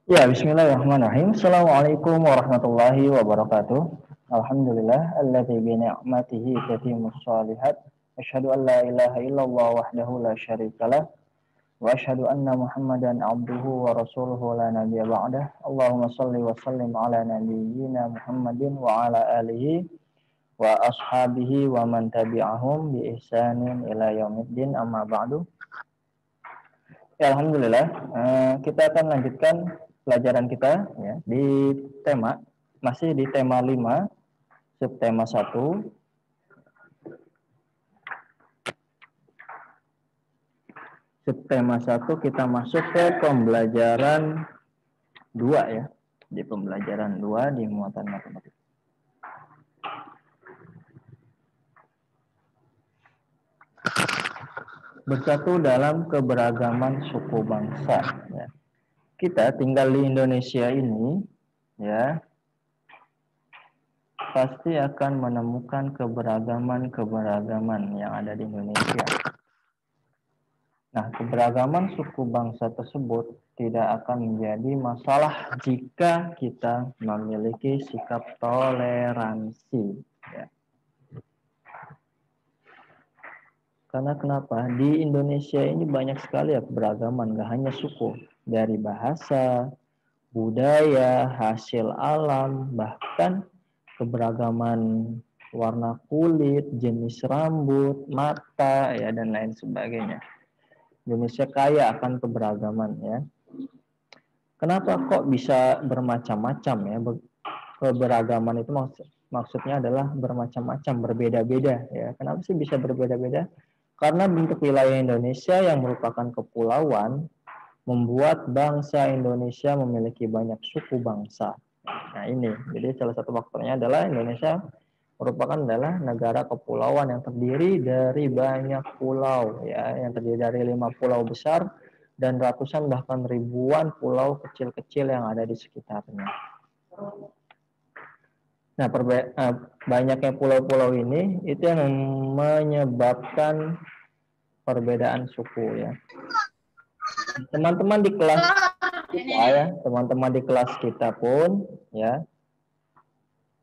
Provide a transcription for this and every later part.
Ya, bismillahirrahmanirrahim. Assalamualaikum warahmatullahi wabarakatuh. Alhamdulillah, alladzi bi ni'matihi tatimmus shalihat. Asyhadu an la ilaha illallah wahdahu la syarikalah wa asyhadu anna Muhammadan abduhu wa rasuluhu la nabiyya ba'dah. Allahumma shalli wa sallim ala nabiyyina Muhammadin wa ala alihi wa ashabihi wa man tabi'ahum bi ihsanin ila yaumiddin amma ba'du. Ya, Alhamdulillah, kita akan lanjutkan pelajaran kita ya, di masih di tema 5, subtema 1. Subtema 1 kita masuk ke pembelajaran 2 ya. Di pembelajaran 2 di muatan matematika. Bersatu dalam keberagaman suku bangsa ya. Kita tinggal di Indonesia ini ya, pasti akan menemukan keberagaman yang ada di Indonesia. Nah, keberagaman suku bangsa tersebut tidak akan menjadi masalah jika kita memiliki sikap toleransi. Ya. Karena kenapa? Di Indonesia ini banyak sekali ya keberagaman, gak hanya suku. Dari bahasa, budaya, hasil alam, bahkan keberagaman warna kulit, jenis rambut, mata, ya dan lain sebagainya. Indonesia kaya akan keberagaman ya. Kenapa kok bisa bermacam-macam ya? Keberagaman itu maksudnya adalah bermacam-macam, berbeda-beda ya. Kenapa sih bisa berbeda-beda? Karena bentuk wilayah Indonesia yang merupakan kepulauan membuat bangsa Indonesia memiliki banyak suku bangsa. Nah ini, jadi salah satu faktornya adalah Indonesia adalah negara kepulauan yang terdiri dari banyak pulau ya, yang terdiri dari 5 pulau besar dan ratusan bahkan ribuan pulau kecil-kecil yang ada di sekitarnya. Nah, banyaknya pulau-pulau ini itu yang menyebabkan perbedaan suku ya. Teman-teman di kelas kita ya, teman-teman di kelas kita pun ya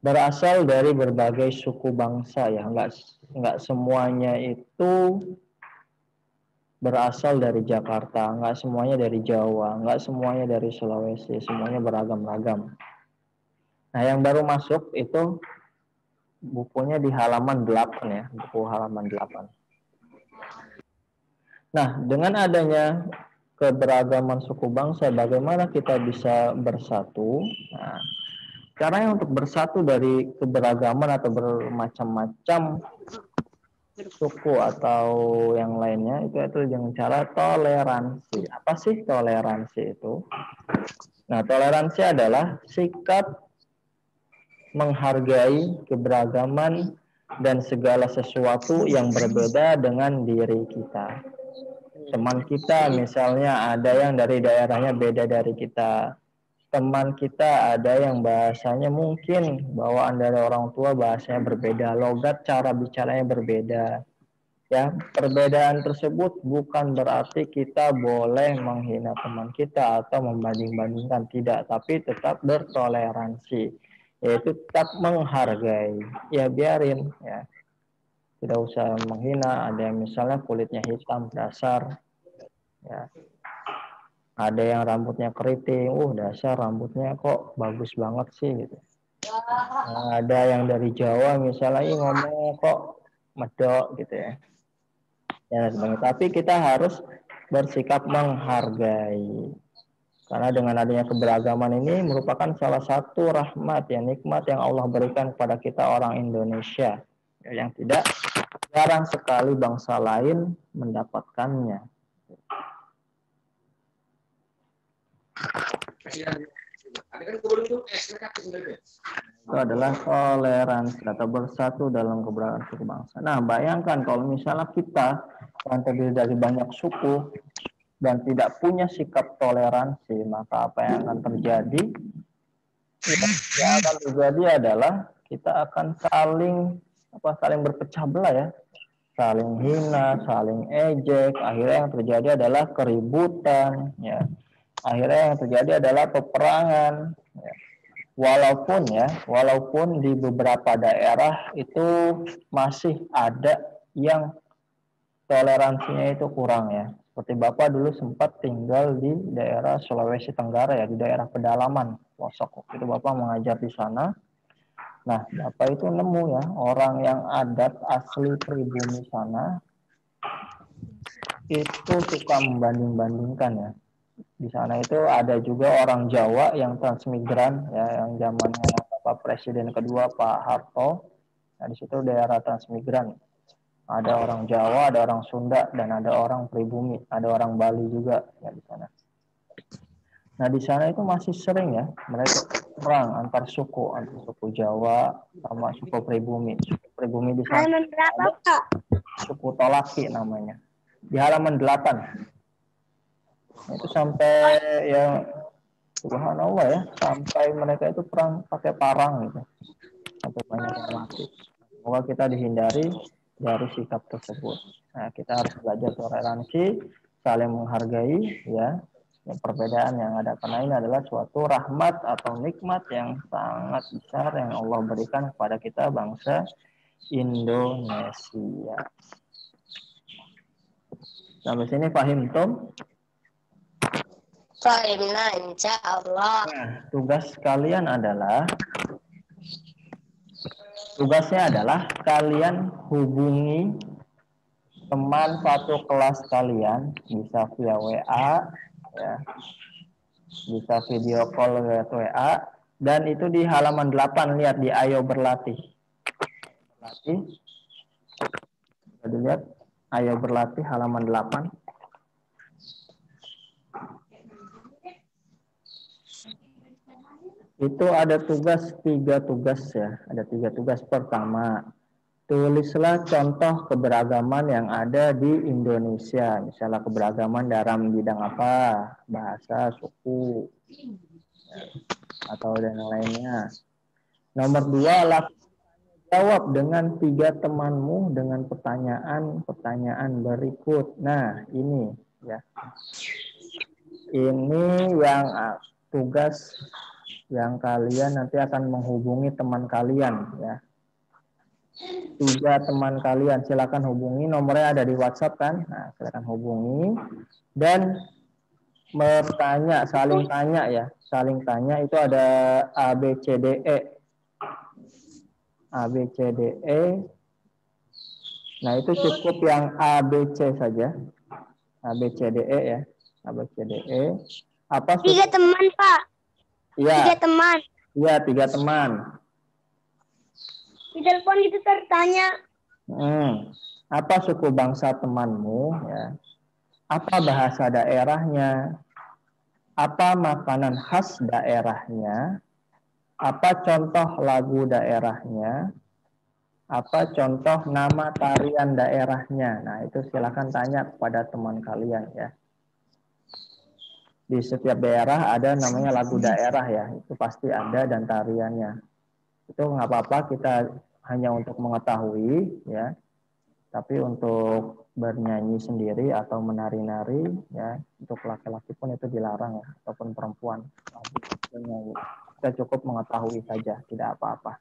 berasal dari berbagai suku bangsa ya, nggak semuanya itu berasal dari Jakarta, nggak semuanya dari Jawa, nggak semuanya dari Sulawesi, semuanya beragam-ragam. Nah, yang baru masuk itu bukunya di halaman 8 ya, buku halaman 8. Nah, dengan adanya keberagaman suku bangsa, bagaimana kita bisa bersatu? Nah, caranya untuk bersatu dari keberagaman atau bermacam-macam suku atau yang lainnya itu dengan cara toleransi. Apa sih toleransi itu? Nah, toleransi adalah sikap menghargai keberagaman dan segala sesuatu yang berbeda dengan diri kita. Teman kita misalnya ada yang dari daerahnya beda dari kita. Teman kita ada yang bahasanya mungkin bawaan dari orang tua bahasanya berbeda, logat cara bicaranya berbeda. Ya, perbedaan tersebut bukan berarti kita boleh menghina teman kita atau membanding-bandingkan, tidak, tapi tetap bertoleransi, yaitu tetap menghargai. Ya biarin ya. Tidak usah menghina, ada yang misalnya kulitnya hitam dasar ya. Ada yang rambutnya keriting, dasar rambutnya kok bagus banget sih gitu. Nah, ada yang dari Jawa misalnya ngomong kok medok gitu ya. Ya, tapi kita harus bersikap menghargai. Karena dengan adanya keberagaman ini merupakan salah satu rahmat ya, nikmat yang Allah berikan kepada kita orang Indonesia yang tidak jarang sekali bangsa lain mendapatkannya. Itu adalah toleransi atau bersatu dalam keberagaman suku bangsa. Nah, bayangkan kalau misalnya kita yang terdiri dari banyak suku dan tidak punya sikap toleransi, maka apa yang akan terjadi? Yang akan terjadi adalah kita akan saling berpecah belah ya, saling hina, saling ejek. Akhirnya yang terjadi adalah keributan, ya. Akhirnya yang terjadi adalah peperangan. Ya. Walaupun di beberapa daerah itu masih ada yang toleransinya itu kurang ya. Seperti Bapak dulu sempat tinggal di daerah Sulawesi Tenggara ya, di daerah pedalaman pelosok. Itu Bapak mengajar di sana. Nah, Bapak itu nemu ya orang yang adat asli pribumi sana itu suka membanding-bandingkan ya. Di sana itu ada juga orang Jawa yang transmigran ya, yang zamannya Bapak Presiden kedua Pak Harto. Nah, di situ daerah transmigran. Ada orang Jawa, ada orang Sunda, dan ada orang pribumi, ada orang Bali juga ya di sana. Nah, di sana itu masih sering ya mereka perang antar suku Jawa sama suku pribumi. Suku pribumi di sana Halaman berapa, ada Pak? suku Tolaki namanya. Di halaman 8. Itu sampai ya subhanallah ya, sampai mereka itu perang pakai parang gitu. Sampai banyak yang mati. Semoga kita dihindari dari sikap tersebut. Nah, kita harus belajar toleransi, saling menghargai ya. Yang perbedaan yang ada karena ini adalah suatu rahmat atau nikmat yang sangat besar yang Allah berikan kepada kita bangsa Indonesia. Sampai sini paham, Tom? Fahimna, insya Allah. Nah, tugasnya adalah kalian hubungi teman satu kelas kalian, bisa via WA ya, bisa video call lewat WA, dan itu di halaman 8, lihat di Ayo Berlatih. Bisa dilihat Ayo Berlatih halaman 8. Itu ada 3 tugas ya, ada 3 tugas. Pertama, tulislah contoh keberagaman yang ada di Indonesia, misalnya keberagaman dalam bidang apa, bahasa, suku, atau dan lainnya. Nomor 2, jawab dengan 3 temanmu dengan pertanyaan berikut. Nah, ini ya. Ini yang tugas yang kalian nanti akan menghubungi teman kalian ya. 3 teman kalian, silakan hubungi, nomornya ada di WhatsApp kan. Nah, silakan hubungi dan bertanya, saling tanya ya. Saling tanya itu ada A B C D E. A B C D E. Nah, itu cukup yang A B C saja. A B C D E ya. A B C D E. Apa 3 teman, Pak. Iya. 3 teman. Iya, 3 teman. Di telepon itu tertanya. Apa suku bangsa temanmu ya? Apa bahasa daerahnya? Apa makanan khas daerahnya? Apa contoh lagu daerahnya? Apa contoh nama tarian daerahnya? Nah, itu silakan tanya kepada teman kalian ya. Di setiap daerah ada namanya lagu daerah ya, itu pasti ada dan tariannya. Itu nggak apa-apa, kita hanya untuk mengetahui ya, tapi untuk bernyanyi sendiri atau menari-nari ya, untuk laki-laki pun itu dilarang ya, ataupun perempuan bernyanyi. Kita cukup mengetahui saja, tidak apa-apa.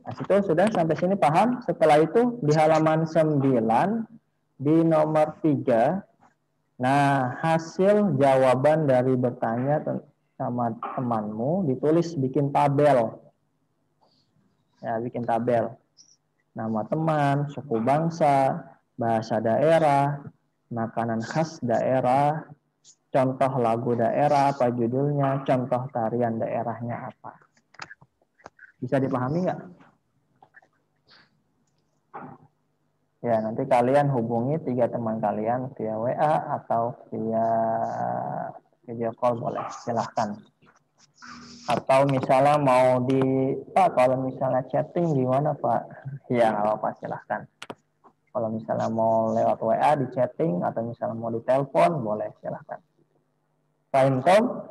Nah, itu sudah sampai sini paham. Setelah itu di halaman 9 di nomor 3. Nah, hasil jawaban dari bertanya sama temanmu ditulis, bikin tabel. Ya, bikin tabel. Nama teman, suku bangsa, bahasa daerah, makanan khas daerah, contoh lagu daerah, apa judulnya, contoh tarian daerahnya apa. Bisa dipahami nggak? Ya, nanti kalian hubungi 3 teman kalian via WA atau via video call boleh, silahkan. Atau misalnya mau Pak, kalau misalnya chatting gimana Pak? Ya, nggak apa-apa, silahkan. Kalau misalnya mau lewat WA di chatting atau misalnya mau di telepon, boleh, silahkan. Fahim, Tom?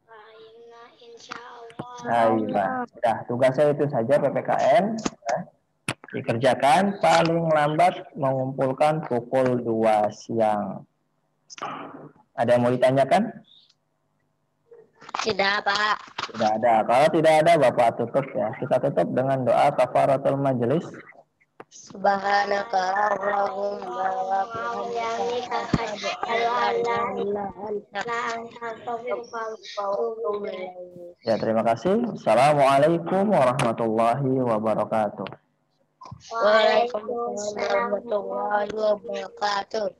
Fahimna, insya Allah. Nah, sudah, tugasnya itu saja PPKN. Ya. Dikerjakan paling lambat mengumpulkan pukul 2 siang. Ada yang mau ditanyakan? Tidak, Pak. Tidak ada. Kalau tidak ada, Bapak tutup ya. Kita tutup dengan doa kafaratul majelis. Subhanaka Allahumma wa bihamdika asyhadu an la ilaha illa anta astaghfiruka wa atubu ilaik. Ya, terima kasih. Assalamualaikum warahmatullahi wabarakatuh. Waalaikumsalam warahmatullahi wabarakatuh.